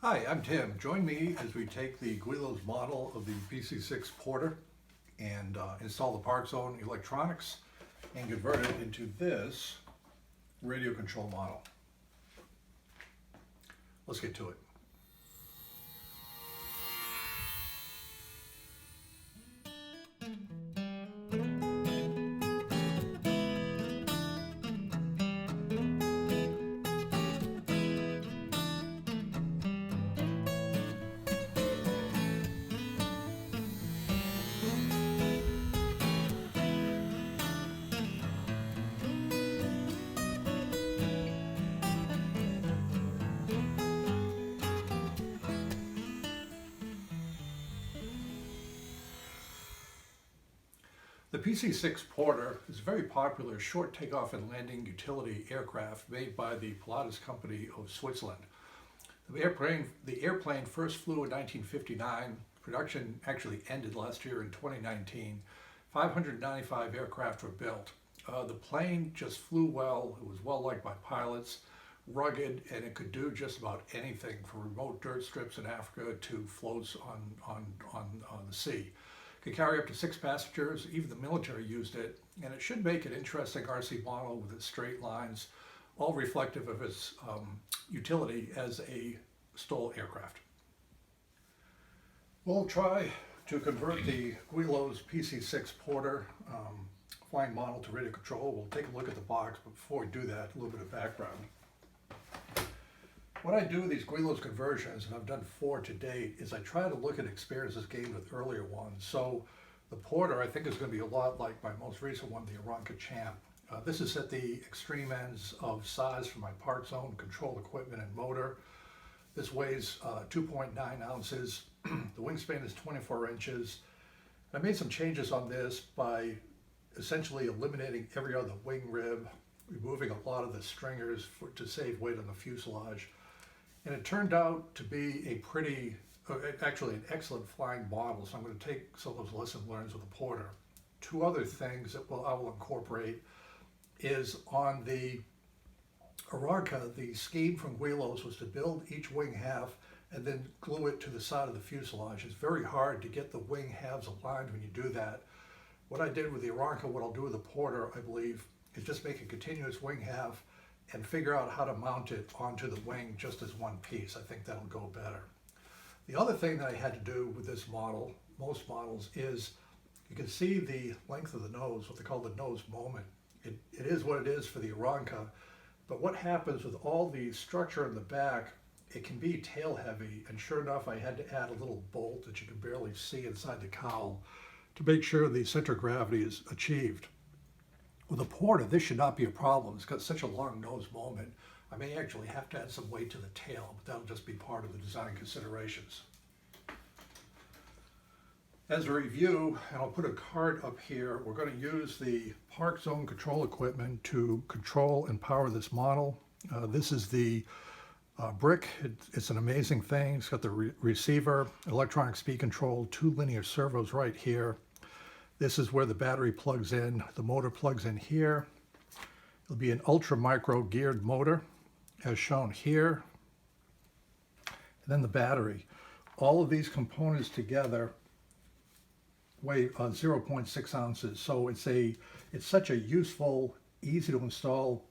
Hi, I'm Tim. Join me as we take the Guillows model of the PC-6 Porter and install the ParkZone electronics and convert it into this radio control model. Let's get to it. The PC-6 Porter is a very popular short takeoff and landing utility aircraft made by the Pilatus company of Switzerland. The airplane first flew in 1959. Production actually ended last year in 2019. 595 aircraft were built. The plane just flew well. It was well liked by pilots, rugged, and it could do just about anything from remote dirt strips in Africa to floats on the sea. Could carry up to 6 passengers. Even the military used it, and it should make an interesting RC model with its straight lines, all reflective of its utility as a STOL aircraft. We'll try to convert the Guillows PC-6 Porter flying model to radio control. We'll take a look at the box, but before we do that, a little bit of background. When I do these Guillows conversions, and I've done 4 to date, is I try to look at experiences gained with earlier ones. So the Porter, I think, is going to be a lot like my most recent one, the Aranca Champ. This is at the extreme ends of size for my ParkZone control equipment and motor. This weighs 2.9 ounces. The wingspan is 24 inches. I made some changes on this by essentially eliminating every other wing rib, removing a lot of the stringers to save weight on the fuselage. And it turned out to be actually an excellent flying model, so I'm going to take some of those lessons learned with the Porter. 2 other things that I will incorporate is on the Aranca, the scheme from Guillows was to build each wing half and then glue it to the side of the fuselage. It's very hard to get the wing halves aligned when you do that. What I did with the Aranca, what I'll do with the Porter, I believe, is just make a continuous wing half and figure out how to mount it onto the wing just as one piece. I think that'll go better. The other thing that I had to do with this model, most models, is you can see the length of the nose, what they call the nose moment. It is what it is for the Aranca, but what happens with all the structure in the back, it can be tail heavy, and sure enough, I had to add a little bolt that you can barely see inside the cowl to make sure the center of gravity is achieved. With a Porter, this should not be a problem. It's got such a long nose moment. I may actually have to add some weight to the tail, but that'll just be part of the design considerations. As a review, and I'll put a card up here, we're going to use the ParkZone control equipment to control and power this model. This is the brick. It's an amazing thing. It's got the receiver, electronic speed control, 2 linear servos right here. This is where the battery plugs in. The motor plugs in here. It'll be an ultra micro geared motor as shown here. And then the battery. All of these components together weigh 0.6 ounces. So it's such a useful, easy to install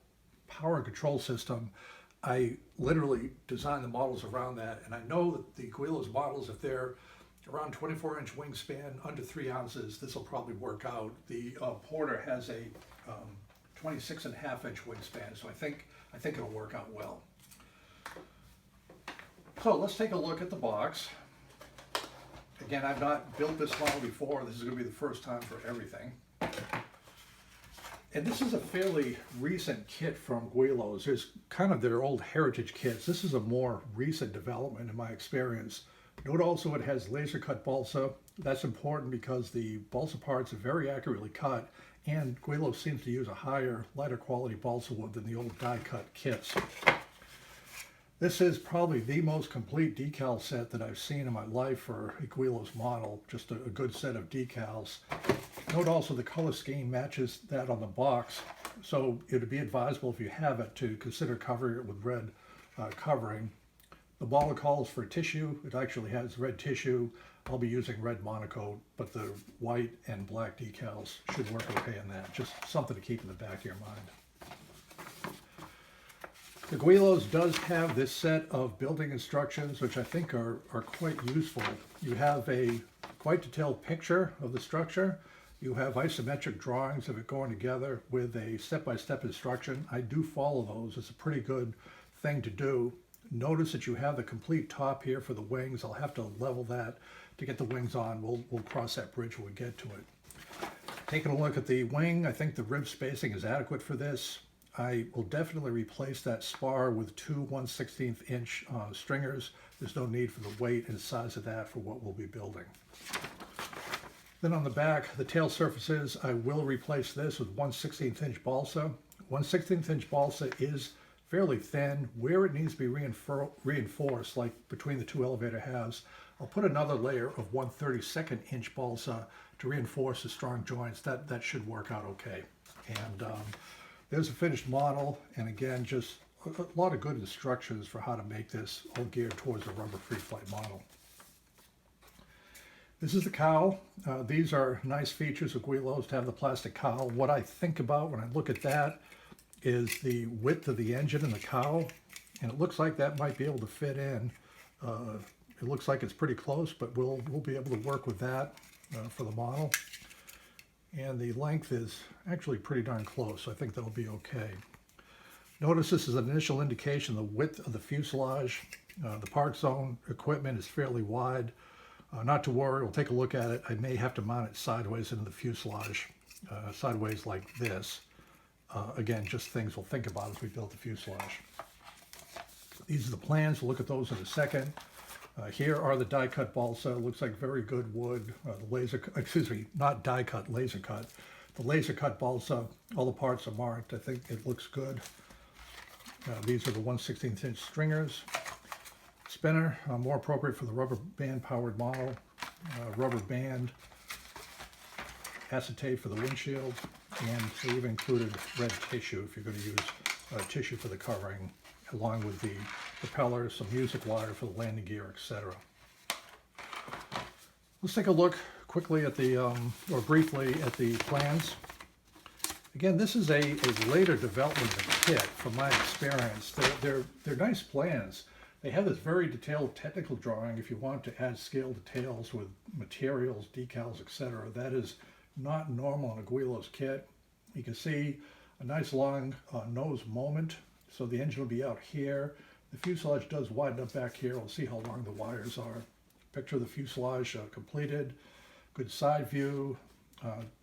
power and control system. I literally designed the models around that. And I know that the Guillows models, if they're around 24-inch wingspan, under 3 ounces, this will probably work out. The Porter has a 26.5-inch wingspan, so I think it'll work out well. So let's take a look at the box. Again, I've not built this model before. This is going to be the first time for everything. And this is a fairly recent kit from Guillows. There's kind of their old heritage kits. This is a more recent development in my experience. Note also it has laser cut balsa. That's important because the balsa parts are very accurately cut, and Guillows seems to use a higher, lighter quality balsa wood than the old die cut kits. This is probably the most complete decal set that I've seen in my life for a Guillows model, just a good set of decals. Note also the color scheme matches that on the box, so it would be advisable if you have it to consider covering it with red covering. The model calls for tissue. It actually has red tissue. I'll be using red monocoat, but the white and black decals should work okay in that. Just something to keep in the back of your mind. The Guillows does have this set of building instructions, which I think are quite useful. You have a quite detailed picture of the structure. You have isometric drawings of it going together with a step-by-step instruction. I do follow those. It's a pretty good thing to do. Notice that you have the complete top here for the wings. I'll have to level that to get the wings on. We'll cross that bridge when we get to it. Taking a look at the wing, I think the rib spacing is adequate for this. I will definitely replace that spar with two 1/16 inch stringers. There's no need for the weight and size of that for what we'll be building. Then on the back, the tail surfaces, I will replace this with 1/16 inch balsa. 1/16 inch balsa is fairly thin. Where it needs to be reinforced, like between the two elevator halves, I'll put another layer of 1/32 inch balsa to reinforce the strong joints. That should work out okay. And there's a finished model, and again, just a lot of good instructions for how to make this, all geared towards a rubber free flight model. This is the cowl. These are nice features of Guillows to have the plastic cowl. What I think about when I look at that is the width of the engine and the cowl, and it looks like that might be able to fit in. It looks like it's pretty close, but we'll be able to work with that for the model. And the length is actually pretty darn close, so I think that'll be okay. Notice this is an initial indication of the width of the fuselage. The ParkZone equipment is fairly wide. Not to worry, we'll take a look at it. I may have to mount it sideways into the fuselage, sideways like this. Again, just things we'll think about as we build the fuselage. These are the plans. We'll look at those in a second. Here are the die cut balsa. Looks like very good wood. Not die cut, laser cut. The laser cut balsa, all the parts are marked. I think it looks good. These are the 1/16 inch stringers. Spinner, more appropriate for the rubber band powered model. Rubber band, acetate for the windshield, and we've included red tissue if you're going to use tissue for the covering, along with the propeller, some music wire for the landing gear, etc. Let's take a look quickly at the, or briefly at the plans. Again, this is a later development of the kit from my experience. They're nice plans. They have this very detailed technical drawing if you want to add scale details with materials, decals, etc. That is not normal in a Guillows kit. You can see a nice long nose moment, so the engine will be out here. The fuselage does widen up back here. We'll see how long the wires are. Picture the fuselage completed. Good side view.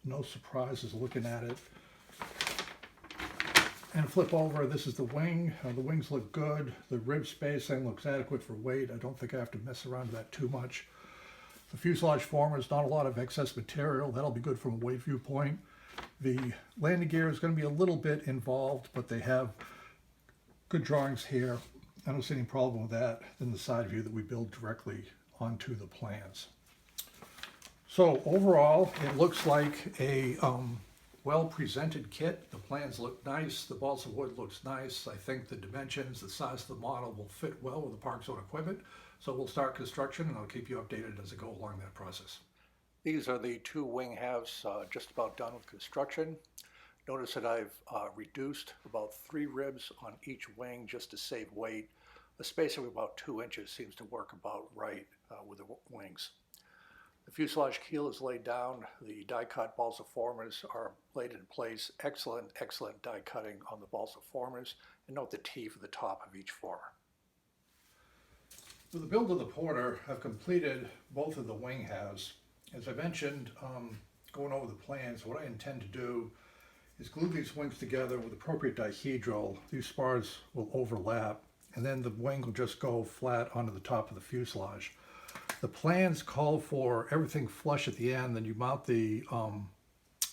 No surprises looking at it. And flip over, this is the wing. The wings look good. The rib spacing looks adequate for weight. I don't think I have to mess around with that too much. The fuselage formers, not a lot of excess material. That'll be good from a weight viewpoint. The landing gear is going to be a little bit involved, but they have good drawings here. I don't see any problem with that in the side view that we build directly onto the plans. So overall, it looks like a well-presented kit. The plans look nice. The balsa wood looks nice. I think the dimensions, the size of the model will fit well with the ParkZone equipment. So we'll start construction, and I'll keep you updated as I go along that process. These are the two wing halves just about done with construction. Notice that I've reduced about 3 ribs on each wing just to save weight. A spacing of about 2 inches seems to work about right with the wings. The fuselage keel is laid down. The die-cut balsa formers are laid in place. Excellent die cutting on the balsa formers. And note the T for the top of each former. For the build of the Porter, I've completed both of the wing halves. As I mentioned, going over the plans, what I intend to do is glue these wings together with appropriate dihedral. These spars will overlap, and then the wing will just go flat onto the top of the fuselage. The plans call for everything flush at the end, then you mount the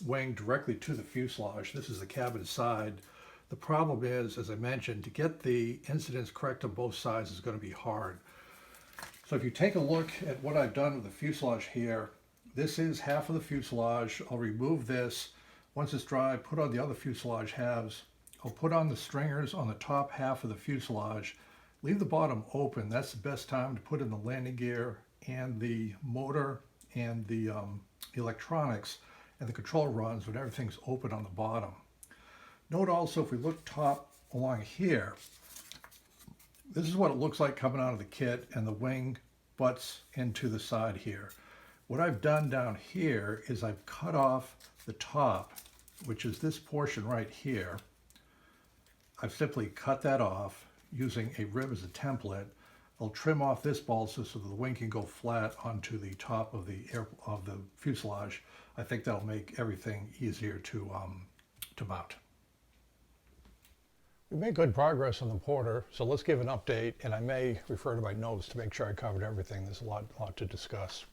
wing directly to the fuselage. This is the cabin side. The problem is, as I mentioned, to get the incidence correct on both sides is going to be hard. So if you take a look at what I've done with the fuselage here, this is half of the fuselage. I'll remove this. Once it's dry, put on the other fuselage halves. I'll put on the stringers on the top half of the fuselage. leave the bottom open. That's the best time to put in the landing gear and the motor and the electronics and the control rods when everything's open on the bottom. Note also, if we look top along here, this is what it looks like coming out of the kit, and the wing butts into the side here. What I've done down here is I've cut off the top, which is this portion right here. I've simply cut that off using a rib as a template. I'll trim off this balsa so that the wing can go flat onto the top of the fuselage. I think that'll make everything easier to mount. We made good progress on the Porter, so let's give an update, and I may refer to my notes to make sure I covered everything. There's a lot to discuss.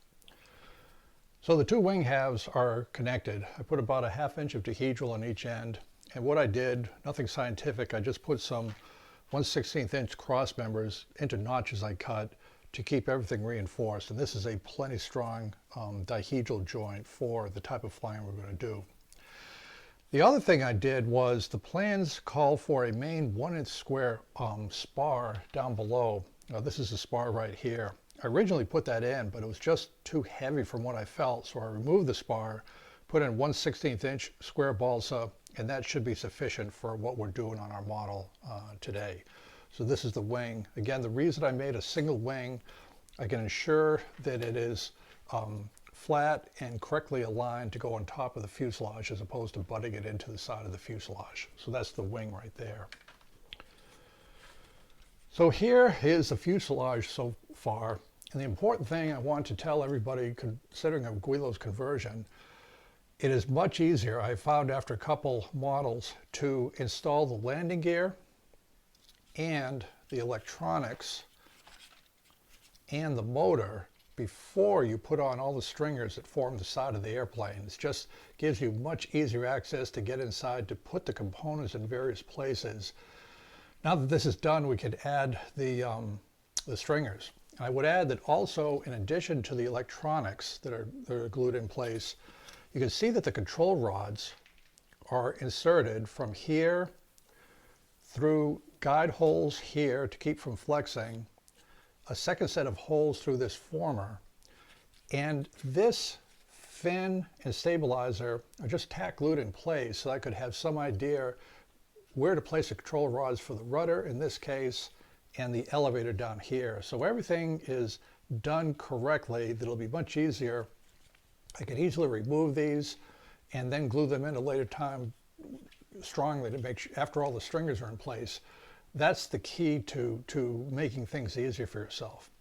So the two wing halves are connected. I put about a 1/2 inch of dehedral on each end, and what I did, nothing scientific, I just put some 1/16 inch cross members into notches I cut to keep everything reinforced, and this is a plenty strong dihedral joint for the type of flying we're going to do. The other thing I did was the plans call for a main 1-inch square spar down below. Now this is the spar right here. I originally put that in, but it was just too heavy from what I felt, so I removed the spar, put in 1/16 inch square balsa, and that should be sufficient for what we're doing on our model today. So this is the wing. Again, the reason I made a single wing, I can ensure that it is flat and correctly aligned to go on top of the fuselage as opposed to butting it into the side of the fuselage. So that's the wing right there. So here is the fuselage so far. And the important thing I want to tell everybody considering a Guillows conversion, it is much easier, I found after a couple models, to install the landing gear and the electronics and the motor before you put on all the stringers that form the side of the airplane. It just gives you much easier access to get inside to put the components in various places. Now that this is done, we can add the stringers. I would add that also, in addition to the electronics that are glued in place, you can see that the control rods are inserted from here through guide holes here to keep from flexing, a second set of holes through this former, and this fin and stabilizer are just tack glued in place so I could have some idea where to place the control rods for the rudder in this case and the elevator down here. So everything is done correctly. That'll be much easier. I can easily remove these and then glue them in a later time strongly to make sure after all the stringers are in place. That's the key to making things easier for yourself.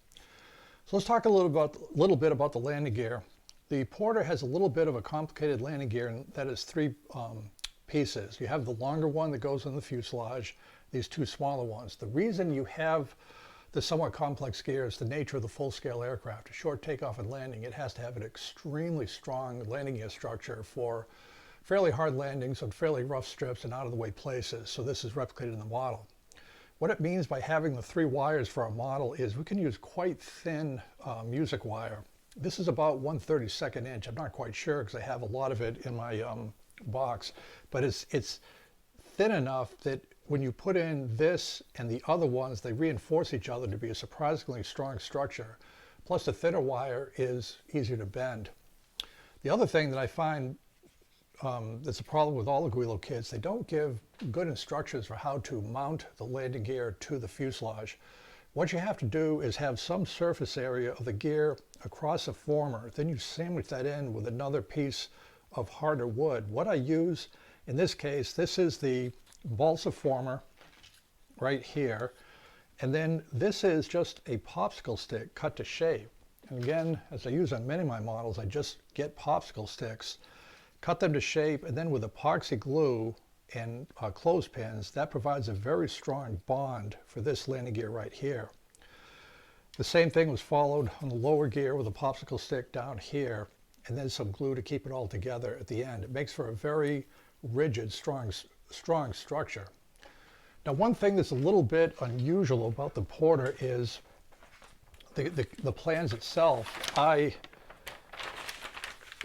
So let's talk a little bit about the landing gear. The Porter has a little bit of a complicated landing gear, and that is 3 pieces. You have the longer one that goes in the fuselage, these 2 smaller ones. The reason you have the somewhat complex gear is the nature of the full-scale aircraft. A short takeoff and landing, it has to have an extremely strong landing gear structure for fairly hard landings on fairly rough strips and out-of-the-way places. So this is replicated in the model. What it means by having the 3 wires for our model is we can use quite thin music wire. This is about 1/32 inch. I'm not quite sure because I have a lot of it in my box, but it's thin enough that when you put in this and the other ones, they reinforce each other to be a surprisingly strong structure. Plus the thinner wire is easier to bend. The other thing that I find that's a problem with all the Guillow kits, they don't give good instructions for how to mount the landing gear to the fuselage. What you have to do is have some surface area of the gear across a former, then you sandwich that in with another piece of harder wood. What I use in this case, this is the balsa former right here, and then this is just a popsicle stick cut to shape. And again, as I use on many of my models, I just get popsicle sticks, cut them to shape, and then with epoxy glue and clothespins, that provides a very strong bond for this landing gear right here. The same thing was followed on the lower gear with a popsicle stick down here, and then some glue to keep it all together at the end. It makes for a very rigid, strong structure. Now, one thing that's a little bit unusual about the Porter is the plans itself.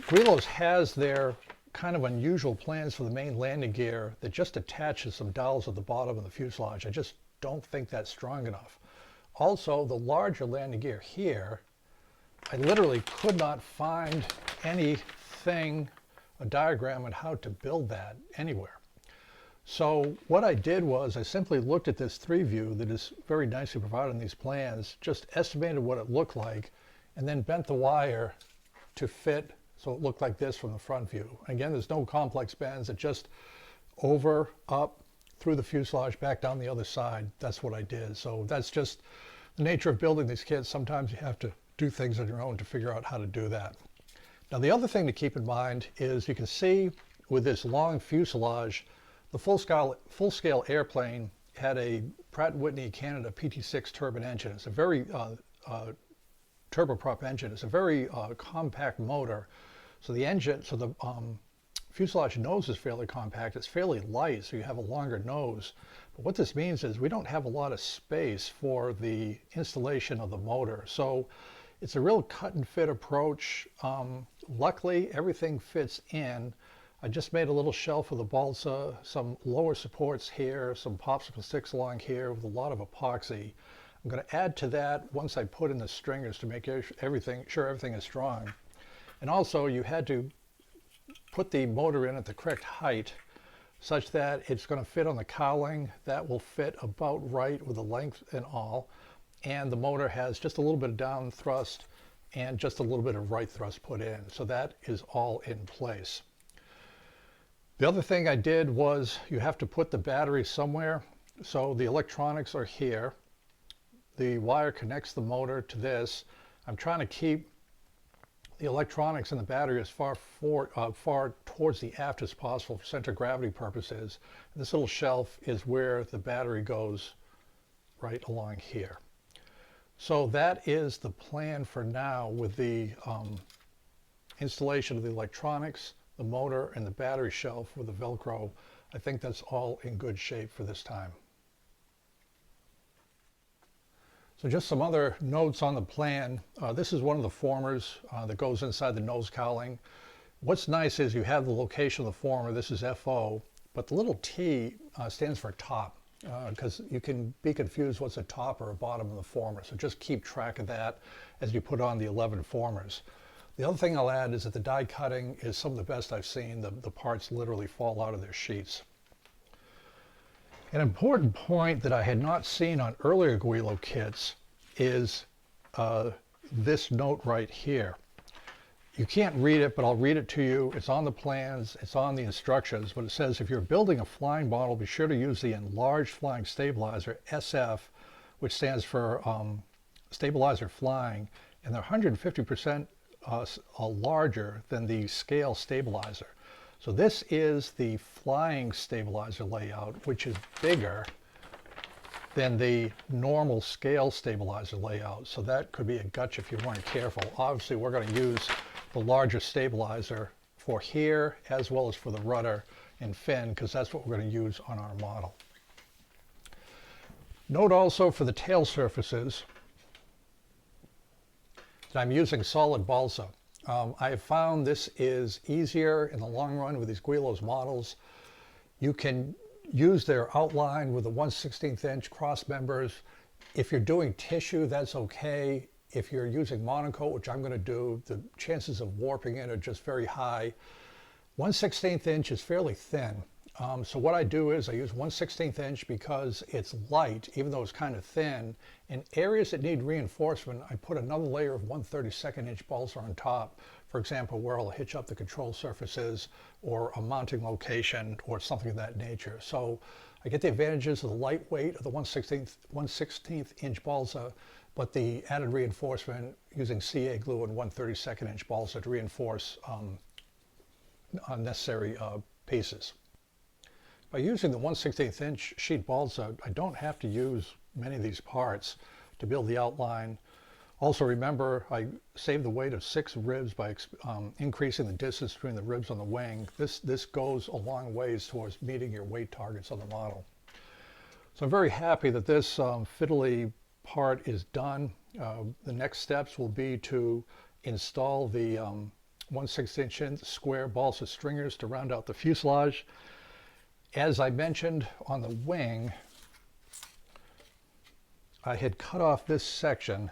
Guillows has their kind of unusual plans for the main landing gear that just attaches some dowels at the bottom of the fuselage. I just don't think that's strong enough. Also, the larger landing gear here, I literally could not find anything, a diagram on how to build that anywhere. So what I did was I simply looked at this 3-view that is very nicely provided in these plans, just estimated what it looked like, and then bent the wire to fit so it looked like this from the front view. Again, there's no complex bends, it just over, up, through the fuselage, back down the other side. That's what I did. So that's just the nature of building these kits. Sometimes you have to do things on your own to figure out how to do that. Now the other thing to keep in mind is you can see with this long fuselage, the full-scale airplane had a Pratt & Whitney Canada PT-6 turbine engine. It's a very turboprop engine. It's a very compact motor. So the fuselage nose is fairly compact. It's fairly light, so you have a longer nose. But what this means is we don't have a lot of space for the installation of the motor. So it's a real cut and fit approach. Luckily, everything fits in. I just made a little shelf with a balsa, some lower supports here, some popsicle sticks along here with a lot of epoxy. I'm going to add to that once I put in the stringers to make sure everything is strong. And also you had to put the motor in at the correct height such that it's going to fit on the cowling. That will fit about right with the length and all. And the motor has just a little bit of down thrust and just a little bit of right thrust put in. So that is all in place. The other thing I did was you have to put the battery somewhere. So the electronics are here. The wire connects the motor to this. I'm trying to keep the electronics and the battery as far towards the aft as possible for center of gravity purposes. And this little shelf is where the battery goes right along here. So that is the plan for now with the installation of the electronics, the motor, and the battery shelf with the Velcro. I think that's all in good shape for this time. So just some other notes on the plan. This is one of the formers that goes inside the nose cowling. What's nice is you have the location of the former. This is FO, but the little T stands for top because you can be confused what's a top or a bottom of the former. So just keep track of that as you put on the 11 formers. The other thing I'll add is that the die cutting is some of the best I've seen. The parts literally fall out of their sheets. An important point that I had not seen on earlier Guillow kits is this note right here. You can't read it, but I'll read it to you. It's on the plans, it's on the instructions, but it says if you're building a flying model, be sure to use the enlarged flying stabilizer, SF, which stands for stabilizer flying, and they're 150% larger than the scale stabilizer. So this is the flying stabilizer layout, which is bigger than the normal scale stabilizer layout. So that could be a gutch if you weren't careful. Obviously, we're going to use the larger stabilizer for here as well as for the rudder and fin, because that's what we're going to use on our model. Note also for the tail surfaces that I'm using solid balsa. I have found this is easier in the long run with these Guillows models. You can use their outline with the 1/16 inch cross members. If you're doing tissue, that's okay. If you're using monocoat, which I'm going to do, the chances of warping it are just very high. 1/16 inch is fairly thin. So what I do is I use 1/16 inch because it's light, even though it's kind of thin. In areas that need reinforcement, I put another layer of 1/32 inch balsa on top. For example, where I'll hitch up the control surfaces or a mounting location or something of that nature. So I get the advantages of the lightweight of the 1/16 inch balsa, but the added reinforcement using CA glue and 1/32 inch balsa to reinforce unnecessary pieces. By using the 1/16 inch sheet balsa, I don't have to use many of these parts to build the outline. Also remember, I save the weight of 6 ribs by increasing the distance between the ribs on the wing. This goes a long ways towards meeting your weight targets on the model. So I'm very happy that this fiddly part is done. The next steps will be to install the 1/16 inch square balsa stringers to round out the fuselage. As I mentioned on the wing, I had cut off this section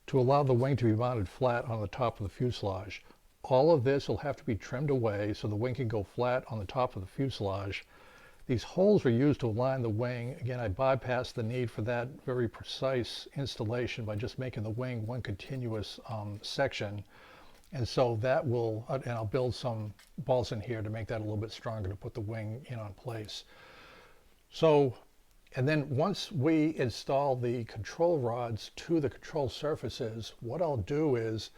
to allow the wing to be mounted flat on the top of the fuselage. All of this will have to be trimmed away so the wing can go flat on the top of the fuselage. These holes are used to align the wing. Again, I bypassed the need for that very precise installation by just making the wing one continuous section. And so that will, and I'll build some balls in here to make that a little bit stronger to put the wing in on place. So, and then once we install the control rods to the control surfaces, what I'll do is,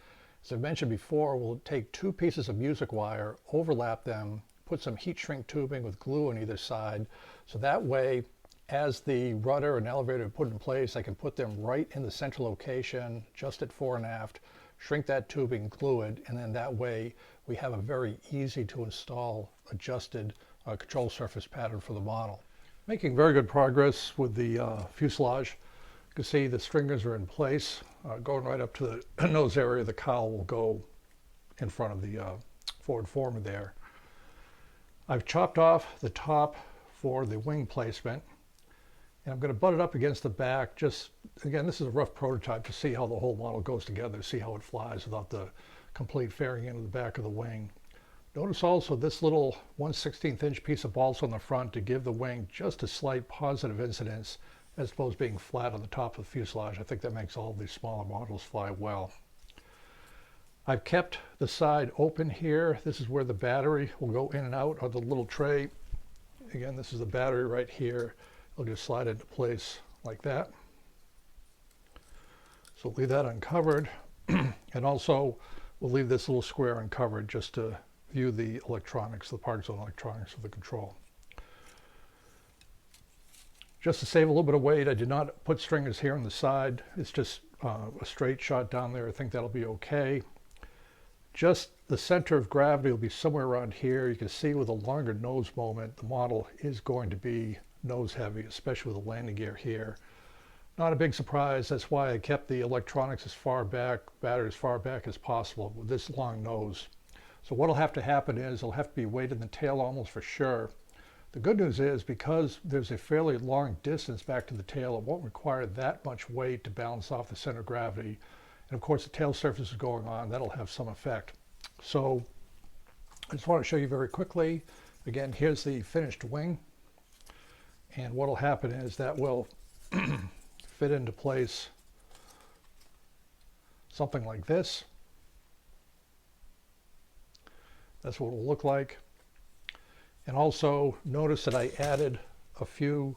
as I mentioned before, we'll take two pieces of music wire, overlap them, put some heat shrink tubing with glue on either side. So that way, as the rudder and elevator are put in place, I can put them right in the central location, just at fore and aft, shrink that tubing, glue it, and then that way we have a very easy to install adjusted control surface pattern for the model. Making very good progress with the fuselage. You can see the stringers are in place, going right up to the nose area. The cowl will go in front of the forward former there. I've chopped off the top for the wing placement, and I'm going to butt it up against the back. Just, again, this is a rough prototype to see how the whole model goes together, see how it flies without the complete fairing into the back of the wing. Notice also this little 1/16 inch piece of balsa on the front to give the wing just a slight positive incidence as opposed to being flat on the top of the fuselage. I think that makes all these smaller models fly well. I've kept the side open here. This is where the battery will go in and out of the little tray. Again, this is the battery right here. I'll just slide it into place like that. So leave that uncovered. And also we'll leave this little square uncovered just to view the electronics, the ParkZone electronics of the control. Just to save a little bit of weight, I did not put stringers here on the side. It's just a straight shot down there. I think that'll be okay. Just the center of gravity will be somewhere around here. You can see with a longer nose moment, the model is going to be nose heavy, especially with the landing gear here. Not a big surprise. That's why I kept the electronics as far back, battery as far back as possible with this long nose. So what'll have to happen is there'll have to be weight in the tail almost for sure. The good news is because there's a fairly long distance back to the tail, it won't require that much weight to balance off the center of gravity. And of course the tail surface is going on, that'll have some effect. So I just want to show you very quickly. Again, here's the finished wing. And what'll happen is that will fit into place something like this. That's what it'll look like. And also notice that I added a few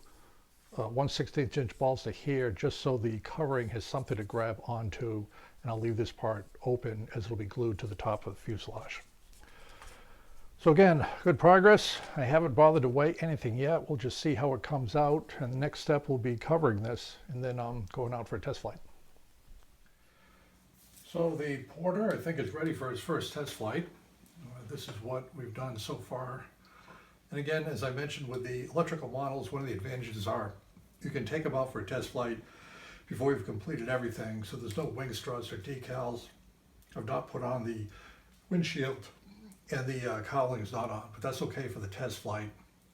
1/16 inch balsa here just so the covering has something to grab onto, and I'll leave this part open as it'll be glued to the top of the fuselage. So again, good progress. I haven't bothered to weigh anything yet. We'll just see how it comes out, and the next step will be covering this and then going out for a test flight. So the Porter, I think, is ready for its first test flight. This is what we've done so far. And again, as I mentioned with the electrical models, one of the advantages are you can take them out for a test flight before you've completed everything. So there's no wing struts or decals. I've not put on the windshield, and the cowling is not on, but that's okay for the test flight.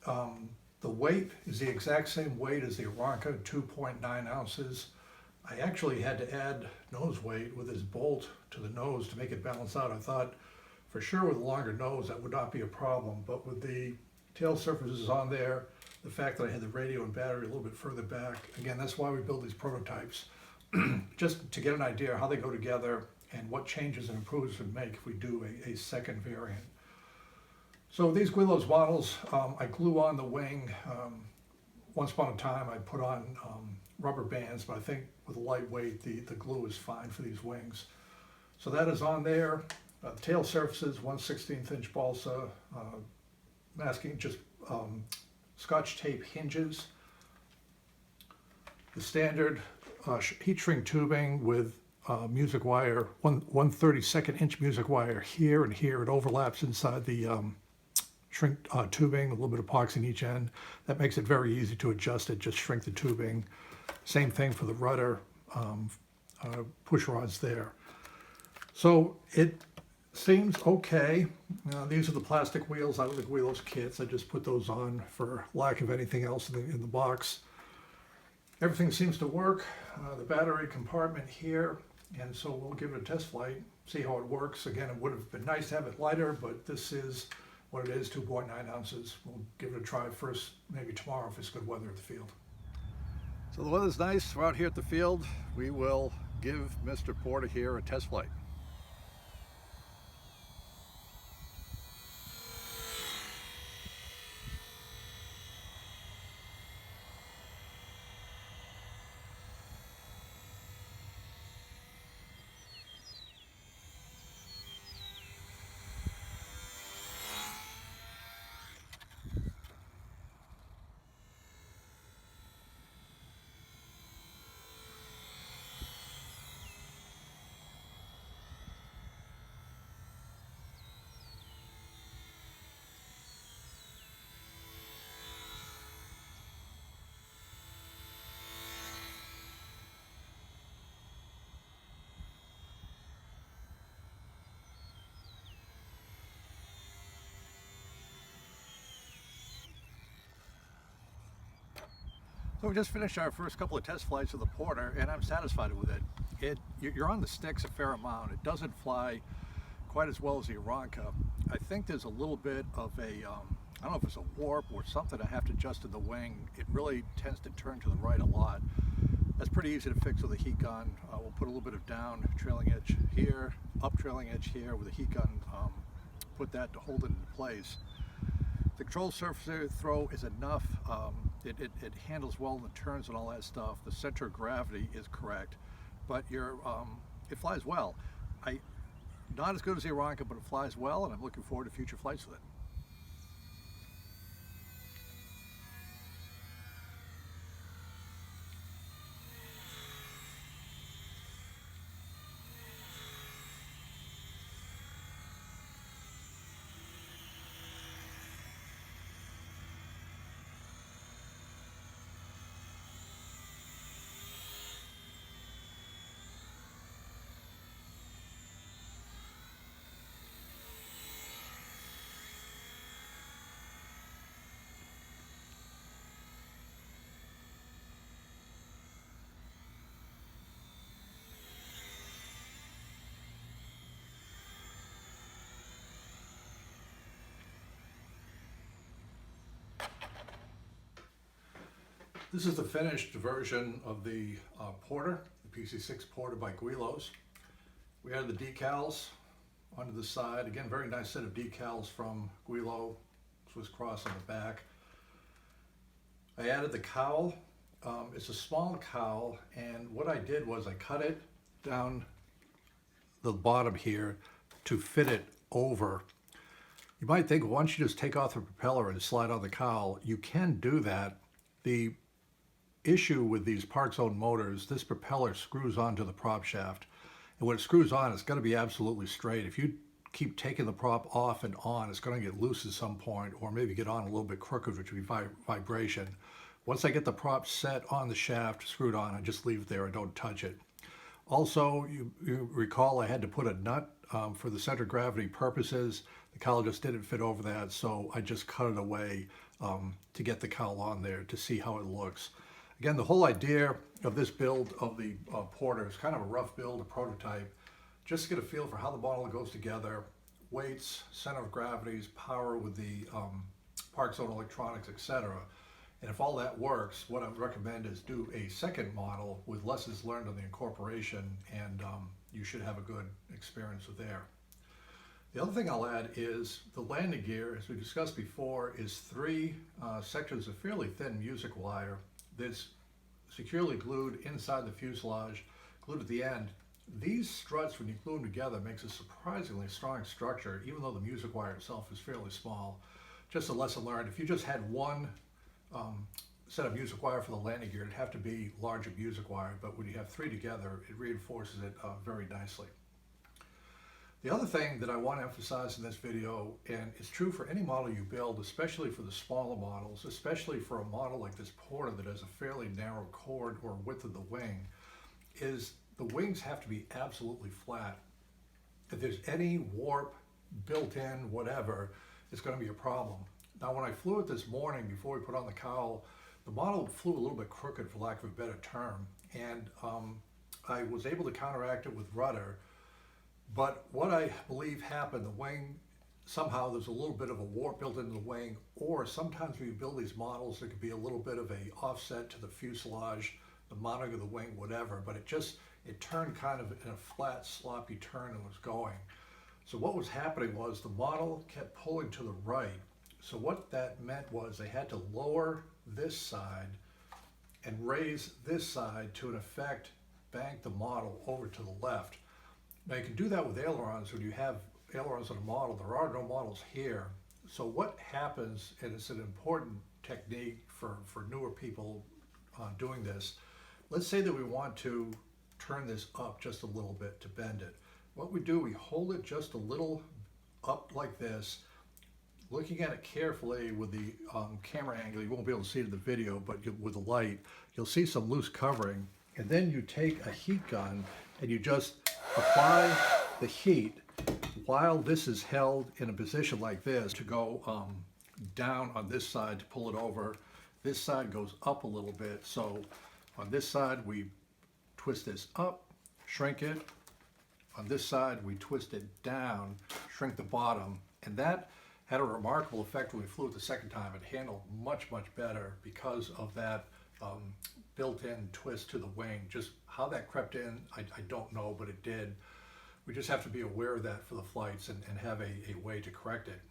The weight is the exact same weight as the Aranca, 2.9 ounces. I actually had to add nose weight with this bolt to the nose to make it balance out. I thought for sure with a longer nose that would not be a problem, but with the tail surfaces on there, the fact that I had the radio and battery a little bit further back, again, that's why we build these prototypes, just to get an idea how they go together and what changes and improvements we make if we do a second variant. So these Guillows models, I glue on the wing. Once upon a time I put on rubber bands, but I think with a lightweight, the glue is fine for these wings. So that is on there. Tail surfaces, 1/16 inch balsa, masking just Scotch tape hinges. The standard heat shrink tubing with music wire, 1/32 inch music wire here and here. It overlaps inside the shrink tubing, a little bit of epoxy in each end. That makes it very easy to adjust it, just shrink the tubing. Same thing for the rudder, push rods there. So it seems okay. These are the plastic wheels out of the Guillows kits. I just put those on for lack of anything else in the box. everything seems to work. The battery compartment here, and so we'll give it a test flight, see how it works. Again, it would have been nice to have it lighter, but this is what it is, 2.9 ounces. We'll give it a try first, maybe tomorrow if it's good weather at the field. So the weather's nice. We're out here at the field. We will give Mr. Porter here a test flight. So we just finished our first couple of test flights of the Porter, and I'm satisfied with it. You're on the sticks a fair amount. It doesn't fly quite as well as the Aranca. I think there's a little bit of a, I don't know if it's a warp or something I have to adjust in the wing. It really tends to turn to the right a lot. That's pretty easy to fix with a heat gun. We'll put a little bit of down trailing edge here, up trailing edge here with a heat gun, put that to hold it into place. The control surface throw is enough. It handles well in the turns and all that stuff. The center of gravity is correct, but it flies well. Not as good as the Aranca, but it flies well, and I'm looking forward to future flights with it. This is the finished version of the Porter, the PC-6 Porter by Guillows. We added the decals onto the side. Again, very nice set of decals from Guillow, Swiss Cross on the back. I added the cowl. It's a small cowl, and what I did was I cut it down the bottom here to fit it over. You might think, well, why don't you just take off the propeller and slide on the cowl? You can do that. The issue with these ParkZone motors, this propeller screws onto the prop shaft, and when it screws on, it's going to be absolutely straight. If you keep taking the prop off and on, it's going to get loose at some point, or maybe get on a little bit crooked, which would be vibration. Once I get the prop set on the shaft, screwed on, I just leave it there and don't touch it. Also, you recall I had to put a nut for the center of gravity purposes. The cowl just didn't fit over that, so I just cut it away to get the cowl on there to see how it looks. Again, the whole idea of this build of the Porter is kind of a rough build, a prototype, just to get a feel for how the model goes together, weights, center of gravities, power with the ParkZone electronics, etc. And if all that works, what I would recommend is do a second model with lessons learned on the incorporation, and you should have a good experience with there. The other thing I'll add is the landing gear, as we discussed before, is 3 sections of fairly thin music wire that's securely glued inside the fuselage, glued at the end. These struts, when you glue them together, makes a surprisingly strong structure, even though the music wire itself is fairly small. Just a lesson learned. If you just had one set of music wire for the landing gear, it'd have to be larger music wire, but when you have 3 together, it reinforces it very nicely. The other thing that I want to emphasize in this video, and it's true for any model you build, especially for the smaller models, especially for a model like this Porter that has a fairly narrow chord or width of the wing, is the wings have to be absolutely flat. If there's any warp, built in, whatever, it's going to be a problem. Now, when I flew it this morning before we put on the cowl, The model flew a little bit crooked, for lack of a better term, and I was able to counteract it with rudder. But what I believe happened, the wing, somehow there's a little bit of a warp built into the wing, or sometimes when you build these models, there could be a little bit of a offset to the fuselage, the mounting of the wing, whatever, but it turned kind of in a flat, sloppy turn and was going. So what was happening was the model kept pulling to the right. So what that meant was they had to lower this side and raise this side to, in effect, bank the model over to the left. Now you can do that with ailerons. When you have ailerons on a model, there are no models here. So what happens, and it's an important technique for newer people doing this, let's say that we want to turn this up just a little bit to bend it. What we do, we hold it just a little up like this, looking at it carefully with the camera angle. You won't be able to see it in the video, but with the light, you'll see some loose covering. And then you take a heat gun and you just apply the heat while this is held in a position like this to go down on this side to pull it over. This side goes up a little bit. So on this side, we twist this up, shrink it. On this side, we twist it down, shrink the bottom. And that had a remarkable effect when we flew it the second time. It handled much, much better because of that built-in twist to the wing. Just how that crept in, I don't know, but it did. We just have to be aware of that for the flights and have a way to correct it.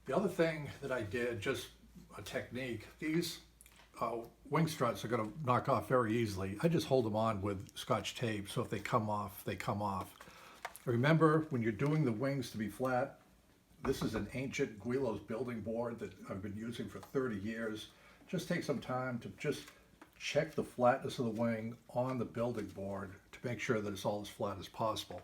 The other thing that I did, just a technique, these wing struts are going to knock off very easily. I just hold them on with Scotch tape, so if they come off, they come off. Remember, when you're doing the wings to be flat, this is an ancient Guillows building board that I've been using for 30 years. Just take some time to just check the flatness of the wing on the building board to make sure that it's all as flat as possible.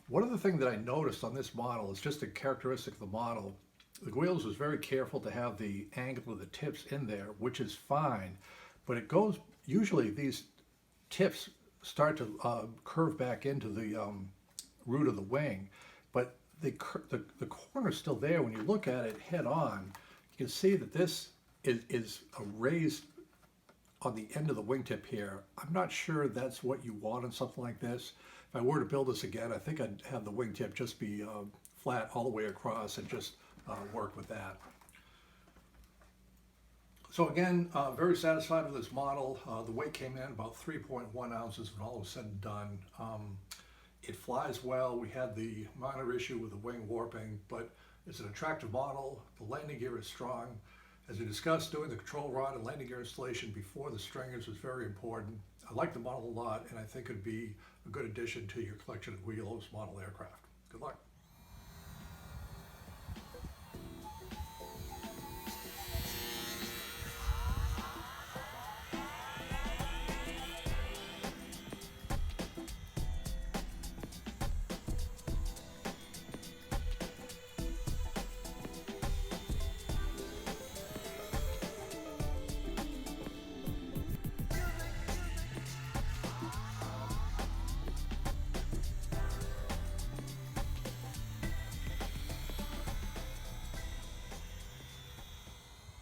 One other thing that I noticed on this model is just a characteristic of the model. The Guillows was very careful to have the angle of the tips in there, which is fine, but it goes, usually these tips start to curve back into the root of the wing, but the corner's still there. When you look at it head on, you can see that this is a raised on the end of the wingtip here. I'm not sure that's what you want on something like this. If I were to build this again, I think I'd have the wingtip just be flat all the way across and just work with that. So again, very satisfied with this model. The weight came in about 3.1 ounces when all was said and done. It flies well. We had the minor issue with the wing warping, but it's an attractive model. The landing gear is strong. As we discussed, doing the control rod and landing gear installation before the stringers was very important. I like the model a lot, and I think it'd be a good addition to your collection of Guillows model aircraft. Good luck.